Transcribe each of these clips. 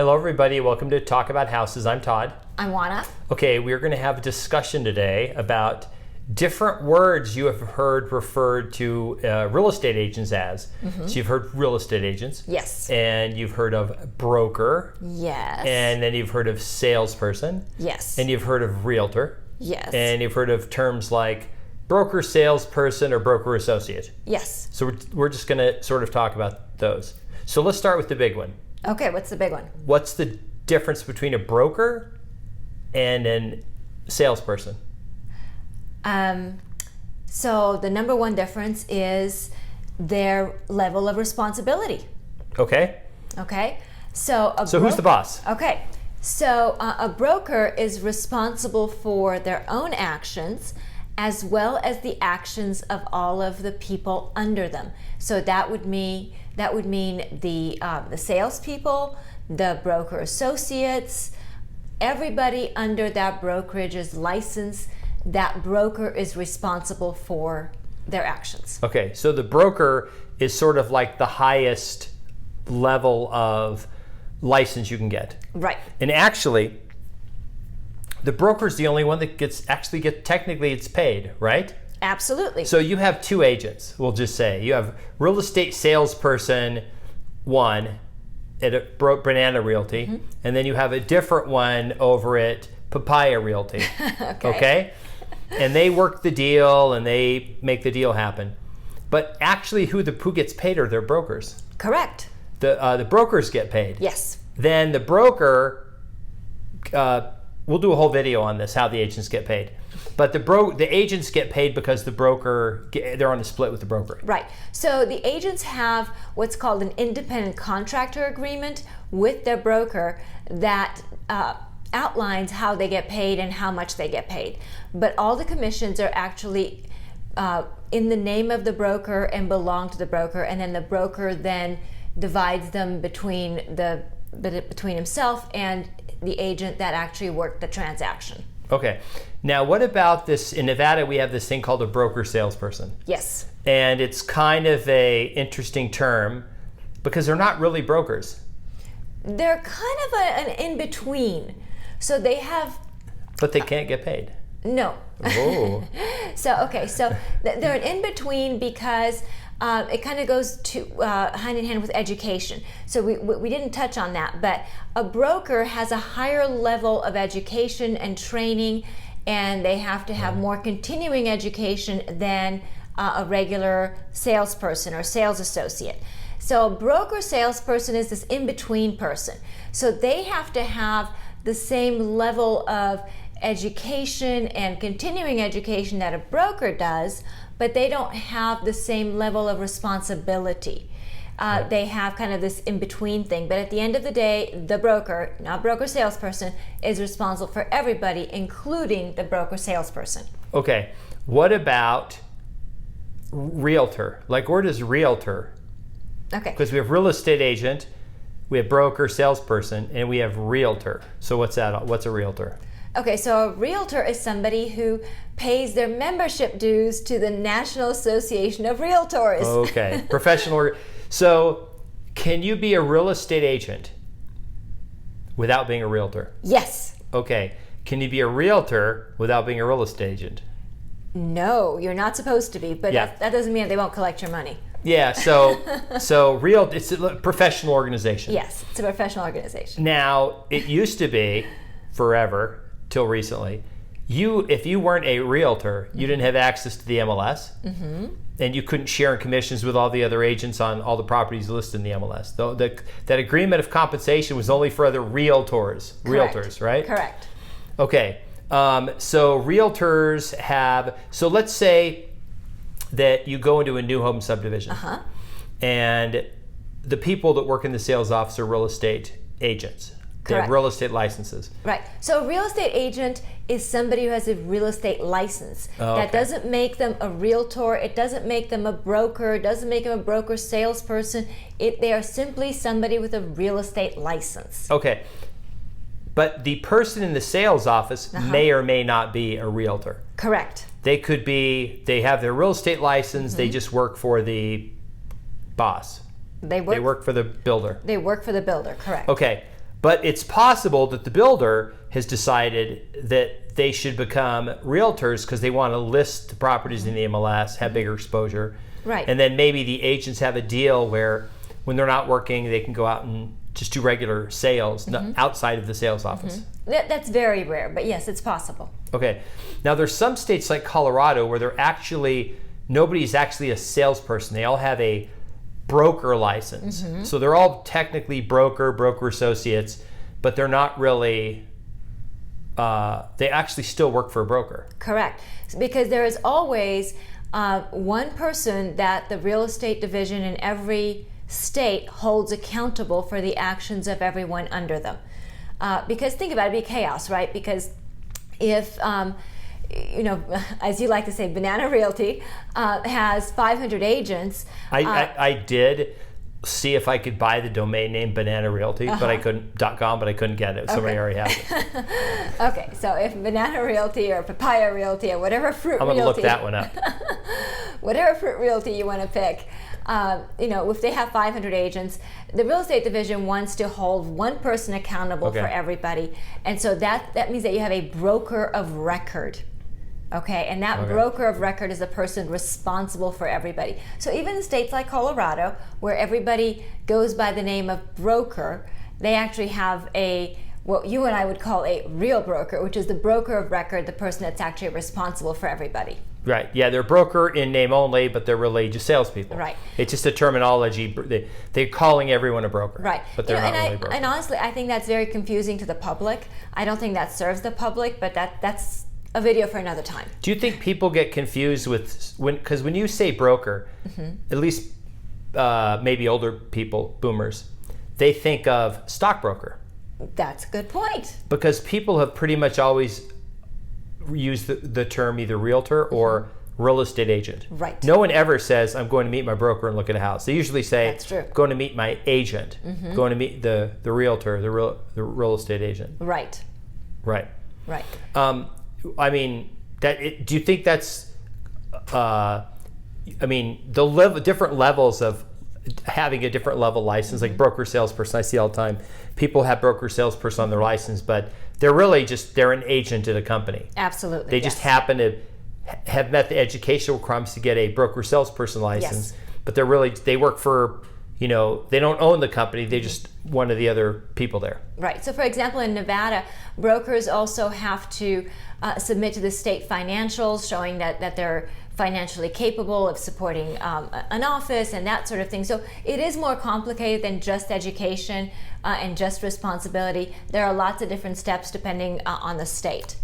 Hello, everybody. Welcome to Talk About Houses. I'm Todd. I'm Juana. Okay, we're going to have a discussion today about different words you have heard referred to real estate agents as. So you've heard real estate agents. Yes. And you've heard of broker. Yes. And then you've heard of salesperson. Yes. And you've heard of realtor. Yes. And you've heard of terms like broker, salesperson, or broker associate. Yes. So we're just going to sort of talk about those. So let's start with the big one. Okay, what's the big one? What's the difference between a broker and a salesperson? So the number one difference is their level of responsibility. Okay. Okay. So who's the boss? Okay. So a broker is responsible for their own actions as well as the actions of all of the people under them. So that would mean the salespeople, the broker associates, everybody under that brokerage's license. That broker is responsible for their actions. Okay, so the broker is sort of like the highest level of license you can get. Right. And actually, the broker is the only one that technically it's paid, right? Absolutely. So you have two agents, we'll just say. You have real estate salesperson one at a Banana Realty, and then you have a different one over at Papaya Realty. Okay? And they work the deal and they make the deal happen. But actually who gets paid are their brokers. Correct. The brokers get paid. Yes. Then the broker, we'll do a whole video on this, how the agents get paid. But the agents get paid because the broker, they're on a split with the broker. Right. So the agents have what's called an independent contractor agreement with their broker that outlines how they get paid and how much they get paid. But all the commissions are actually in the name of the broker and belong to the broker, and then the broker then divides them between himself and the agent that actually worked the transaction. Okay. Now, what about this? In Nevada, we have this thing called a broker salesperson. Yes. And it's kind of a interesting term because they're not really brokers. They're kind of an in-between. So they have... But they can't get paid. No. Oh. So they're an in-between because it kind of goes to hand in hand with education. So we didn't touch on that, but a broker has a higher level of education and training, and they have to have more continuing education than a regular salesperson or sales associate. So a broker salesperson is this in-between person. So they have to have the same level of education and continuing education that a broker does, but they don't have the same level of responsibility. They have kind of this in-between thing. But at the end of the day, the broker, not broker salesperson, is responsible for everybody, including the broker salesperson. Okay. What about realtor? Like, where does realtor? Okay. Because we have real estate agent, we have broker, salesperson, and we have realtor. So what's that? What's a realtor? Okay, so a realtor is somebody who pays their membership dues to the National Association of Realtors. Okay, professional. So can you be a real estate agent without being a realtor? Yes. Okay, can you be a realtor without being a real estate agent? No, you're not supposed to be, but Yeah. that doesn't mean they won't collect your money. Yeah, it's a professional organization. Yes, it's a professional organization. Now, it used to be forever till recently, if you weren't a realtor, you didn't have access to the MLS, and you couldn't share in commissions with all the other agents on all the properties listed in the MLS. That agreement of compensation was only for other realtors, right? Correct. Okay, so realtors so let's say that you go into a new home subdivision, and the people that work in the sales office are real estate agents. They have real estate licenses. Right. So a real estate agent is somebody who has a real estate license. That doesn't make them a realtor. It doesn't make them a broker. It doesn't make them a broker salesperson. They are simply somebody with a real estate license. Okay. But the person in the sales office may or may not be a realtor. Correct. They have their real estate license. They just work for the boss. They work for the builder. They work for the builder, correct. Okay. But it's possible that the builder has decided that they should become realtors because they want to list the properties in the MLS, have bigger exposure. Right. And then maybe the agents have a deal where when they're not working, they can go out and just do regular sales outside of the sales office. That's very rare, but yes, it's possible. Okay. Now there's some states like Colorado where nobody's actually a salesperson. They all have a broker license. So they're all technically broker associates, but they're not really, they actually still work for a broker. Correct. Because there is always one person that the real estate division in every state holds accountable for the actions of everyone under them. Because think about it, it'd be chaos, right? Because if, as you like to say, Banana Realty has 500 agents. I did see if I could buy the domain name Banana Realty, but I couldn't .com, but I couldn't get it. Somebody already has it. Okay, so if Banana Realty or Papaya Realty or whatever fruit I'm gonna realty, look that one up. whatever fruit realty you want to pick, if they have 500 agents, the real estate division wants to hold one person accountable for everybody, and so that means that you have a broker of record. Okay, and that broker of record is the person responsible for everybody. So even in states like Colorado, where everybody goes by the name of broker, they actually have what you and I would call a real broker, which is the broker of record, the person that's actually responsible for everybody. Right. Yeah, they're broker in name only, but they're really just salespeople. Right. It's just a terminology. They're calling everyone a broker. Right. But they're not really brokers. And honestly, I think that's very confusing to the public. I don't think that serves the public, but that's a video for another time. Do you think people get confused because when you say broker, at least maybe older people, boomers, they think of stockbroker. That's a good point. Because people have pretty much always used the term either realtor or real estate agent. Right. No one ever says, I'm going to meet my broker and look at a house. They usually say, that's true. Going to meet my agent, going to meet the realtor, the real estate agent. Right. Right. Right. I mean, do you think that's, the different levels of having a different level license, like broker salesperson, I see all the time. People have broker salesperson on their license, but they're really they're an agent at a company. Absolutely. They just happen to have met the educational requirements to get a broker salesperson license, but they work for, they don't own the company, they just one of the other people there. Right. So for example, in Nevada, brokers also have to submit to the state financials showing that they're financially capable of supporting an office and that sort of thing. So it is more complicated than just education and just responsibility. There are lots of different steps depending on the state.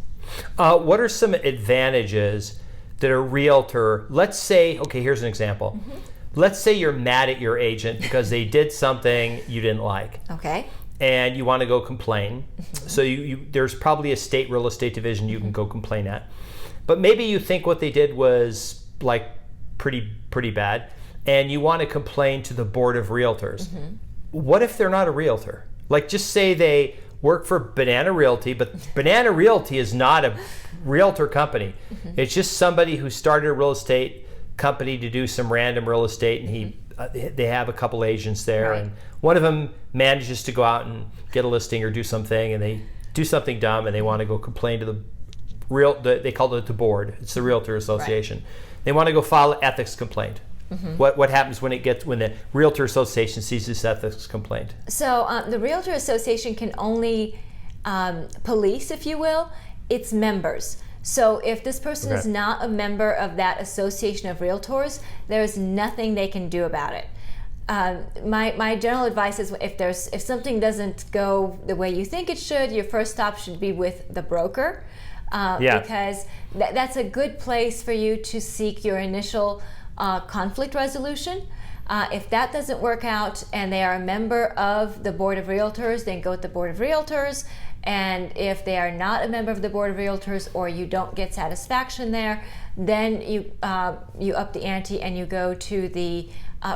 What are some advantages that a realtor, let's say, okay, here's an example. Let's say you're mad at your agent because they did something you didn't like. Okay. And you want to go complain. So there's probably a state real estate division you can go complain at. But maybe you think what they did was like pretty bad, and you want to complain to the board of realtors. What if they're not a realtor? Like, just say they work for Banana Realty, but Banana Realty is not a realtor company. It's just somebody who started a real estate company to do some random real estate, and they have a couple agents there, and one of them manages to go out and get a listing or do something, and they do something dumb, and they want to go complain to they call it the board. It's the Realtor Association. They want to go file an ethics complaint. What happens when the Realtor Association sees this ethics complaint? So the Realtor Association can only police, if you will, its members. So if this person is not a member of that association of realtors, there's nothing they can do about it. My general advice is if something doesn't go the way you think it should, your first stop should be with the broker. Because that's a good place for you to seek your initial conflict resolution. If that doesn't work out and they are a member of the Board of Realtors, then go with the Board of Realtors. And if they are not a member of the Board of Realtors or you don't get satisfaction there, then you up the ante and you go to the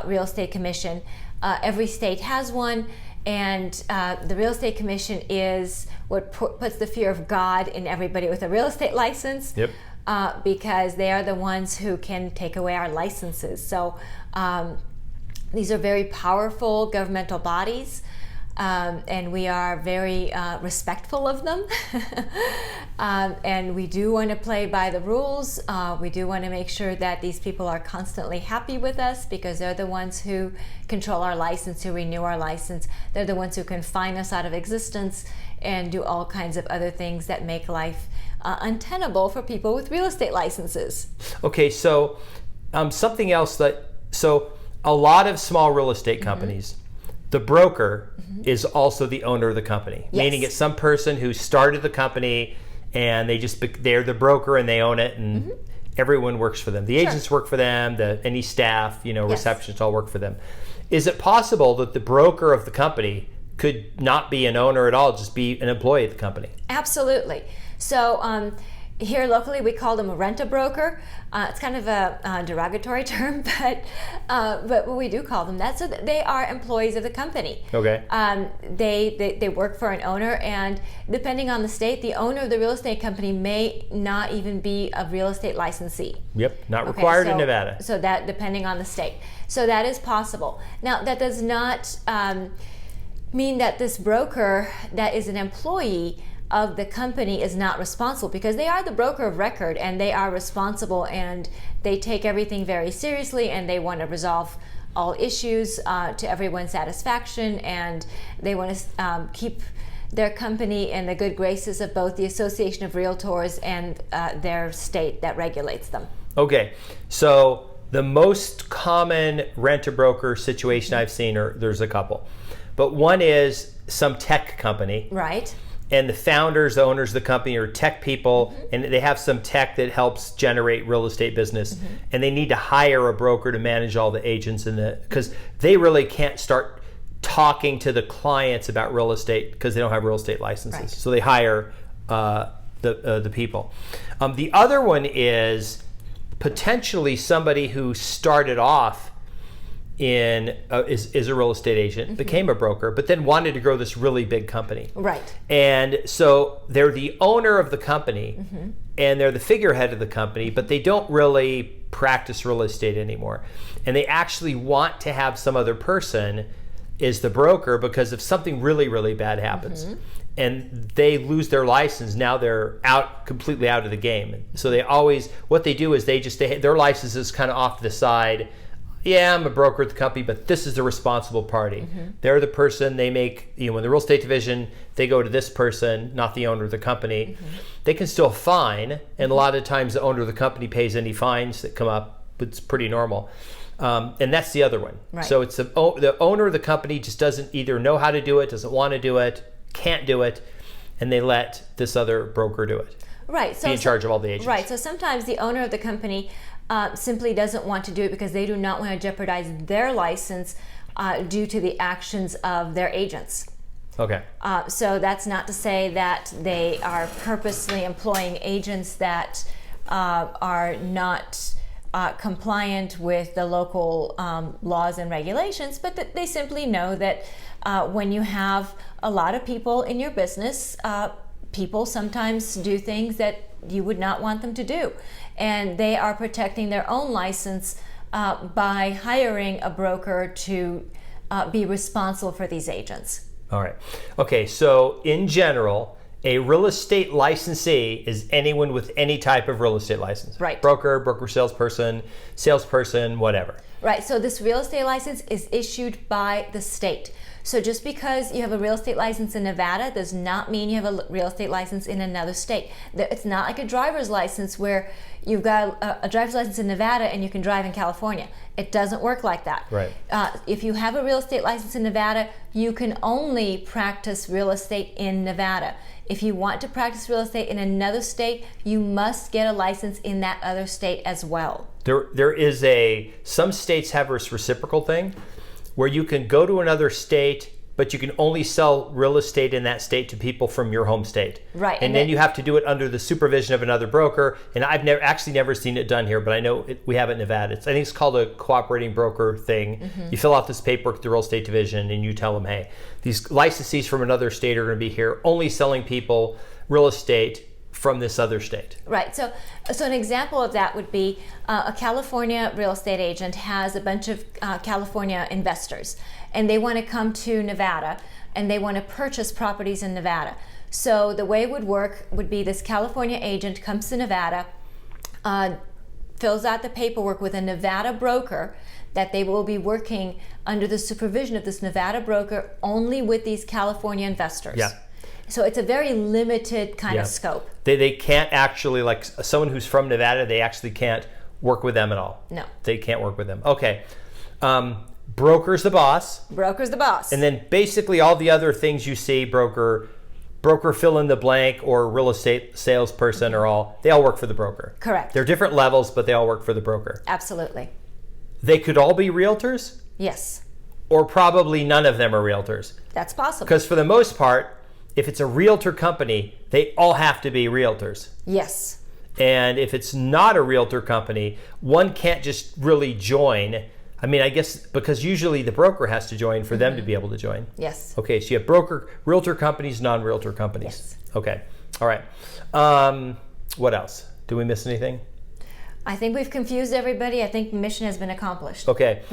Real Estate Commission. Every state has one. And the Real Estate Commission is what puts the fear of God in everybody with a real estate license, because they are the ones who can take away our licenses. So these are very powerful governmental bodies. And we are very respectful of them. And we do want to play by the rules. We do want to make sure that these people are constantly happy with us, because they're the ones who control our license, who renew our license. They're the ones who can fine us out of existence and do all kinds of other things that make life untenable for people with real estate licenses. Okay, so something else so a lot of small real estate companies, the broker is also the owner of the company, meaning it's some person who started the company and they're the broker and they own it, and everyone works for them. The agents work for them, any staff, receptionists all work for them. Is it possible that the broker of the company could not be an owner at all, just be an employee of the company? Absolutely. So here locally we call them a rent-a-broker. It's kind of a derogatory term, but we do call them that. So they are employees of the company. Okay. They work for an owner, and depending on the state, the owner of the real estate company may not even be a real estate licensee. Yep, not required in Nevada. So that, depending on the state. So that is possible. Now, that does not mean that this broker that is an employee of the company is not responsible, because they are the broker of record and they are responsible, and they take everything very seriously, and they want to resolve all issues to everyone's satisfaction, and they want to keep their company in the good graces of both the Association of Realtors and their state that regulates them. Okay, so the most common rent-a-broker situation I've seen, there's a couple, but one is some tech company. Right. And the founders, the owners of the company are tech people, and they have some tech that helps generate real estate business, and they need to hire a broker to manage all the agents because they really can't start talking to the clients about real estate because they don't have real estate licenses. Right. So they hire the people. The other one is potentially somebody who started off is a real estate agent, became a broker, but then wanted to grow this really big company. Right. And so they're the owner of the company, and they're the figurehead of the company, but they don't really practice real estate anymore. And they actually want to have some other person is the broker, because if something really, really bad happens and they lose their license, now they're completely out of the game. So what they do is their license is kind of off to the side. Yeah, I'm a broker at the company, but this is the responsible party. They're the person they make, in the real estate division, they go to this person, not the owner of the company. They can still fine, and a lot of times the owner of the company pays any fines that come up. It's pretty normal. And that's the other one. Right. So it's the owner of the company just doesn't either know how to do it, doesn't want to do it, can't do it, and they let this other broker do it. Right. So be in charge of all the agents. Right. So sometimes the owner of the company simply doesn't want to do it because they do not want to jeopardize their license due to the actions of their agents. Okay. So that's not to say that they are purposely employing agents that are not compliant with the local laws and regulations, but that they simply know that when you have a lot of people in your business, people sometimes do things that you would not want them to do. And they are protecting their own license by hiring a broker to be responsible for these agents. All right. Okay, so in general, a real estate licensee is anyone with any type of real estate license. Right. Broker, salesperson, whatever. Right. So this real estate license is issued by the state. So just because you have a real estate license in Nevada does not mean you have a real estate license in another state. It's not like a driver's license where you've got a driver's license in Nevada and you can drive in California. It doesn't work like that. Right. If you have a real estate license in Nevada, you can only practice real estate in Nevada. If you want to practice real estate in another state, you must get a license in that other state as well. There is some states have a reciprocal thing where you can go to another state, but you can only sell real estate in that state to people from your home state. Right. And then you have to do it under the supervision of another broker. And I've never seen it done here, but I know we have it in Nevada. I think it's called a cooperating broker thing. You fill out this paperwork at the real estate division and you tell them, hey, these licensees from another state are going to be here only selling people real estate from this other state. Right. So an example of that would be a California real estate agent has a bunch of California investors, and they want to come to Nevada, and they want to purchase properties in Nevada. So the way it would work would be this California agent comes to Nevada, fills out the paperwork with a Nevada broker, that they will be working under the supervision of this Nevada broker only with these California investors. Yeah. So it's a very limited kind of scope. They can't actually, like someone who's from Nevada, they actually can't work with them at all. No. They can't work with them. Okay. Broker's the boss. Broker's the boss. And then basically all the other things you see, broker fill in the blank, or real estate salesperson, they all work for the broker. Correct. They're different levels, but they all work for the broker. Absolutely. They could all be realtors? Yes. Or probably none of them are realtors. That's possible. Because for the most part, if it's a realtor company, they all have to be realtors. Yes. And if it's not a realtor company, one can't just really join. I mean, I guess because usually the broker has to join for them to be able to join. Yes. Okay, so you have realtor companies, non-realtor companies. Yes. Okay, all right. What else? Did we miss anything? I think we've confused everybody. I think mission has been accomplished. Okay,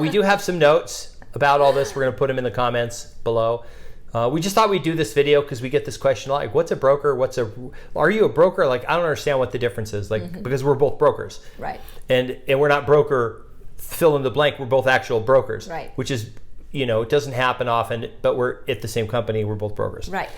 we do have some notes about all this. We're going to put them in the comments below. We just thought we'd do this video because we get this question a lot, like, what's a broker? Are you a broker? Like, I don't understand what the difference is, like, because we're both brokers. Right. And we're not broker fill in the blank, we're both actual brokers. Right. Which is, it doesn't happen often, but we're at the same company, we're both brokers. Right.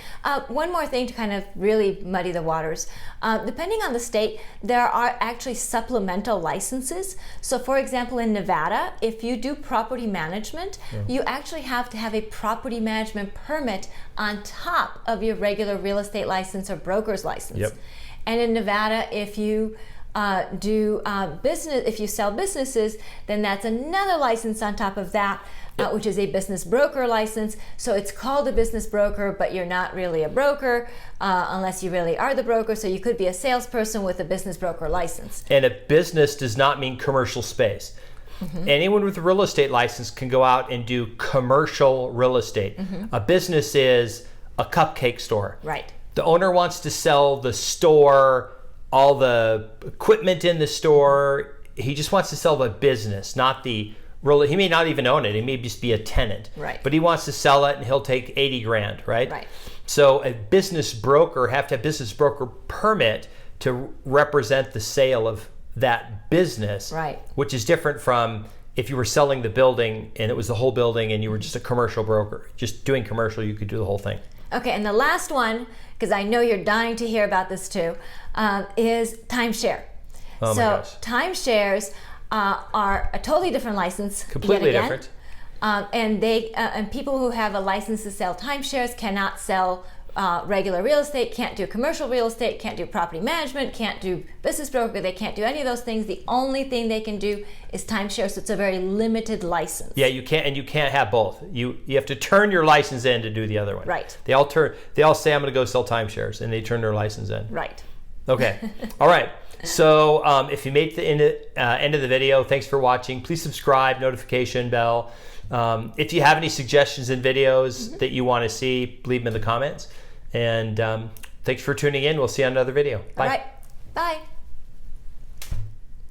One more thing to kind of really muddy the waters. Depending on the state, there are actually supplemental licenses. So for example, in Nevada, if you do property management, you actually have to have a property management permit on top of your regular real estate license or broker's license. Yep. And in Nevada, if you do business, if you sell businesses, then that's another license on top of that, which is a business broker license. So it's called a business broker, but you're not really a broker unless you really are the broker. So you could be a salesperson with a business broker license. And a business does not mean commercial space. Anyone with a real estate license can go out and do commercial real estate. A business is a cupcake store. Right. The owner wants to sell the store, all the equipment in the store. He just wants to sell the business, not the real. He may not even own it. He may just be a tenant. Right. But he wants to sell it, and he'll take $80,000, right? Right. So a business broker have to have business broker permit to represent the sale of that business. Right. Which is different from if you were selling the building and it was the whole building and you were just a commercial broker. Just doing commercial, you could do the whole thing. Okay, and the last one, because I know you're dying to hear about this too, is timeshare. Oh my gosh. Timeshares are a totally different license. Completely yet again. different. And people who have a license to sell timeshares cannot sell regular real estate, can't do commercial real estate, can't do property management, can't do business broker. They can't do any of those things. The only thing they can do is timeshare. So it's a very limited license. Yeah, you can't have both. You have to turn your license in to do the other one. Right. They all say I'm going to go sell timeshares, and they turn their license in. Right. Okay. All right. So if you made the end of the video, thanks for watching. Please subscribe, notification bell. If you have any suggestions and videos that you want to see, leave them in the comments. And thanks for tuning in. We'll see you on another video. Bye. All right. Bye.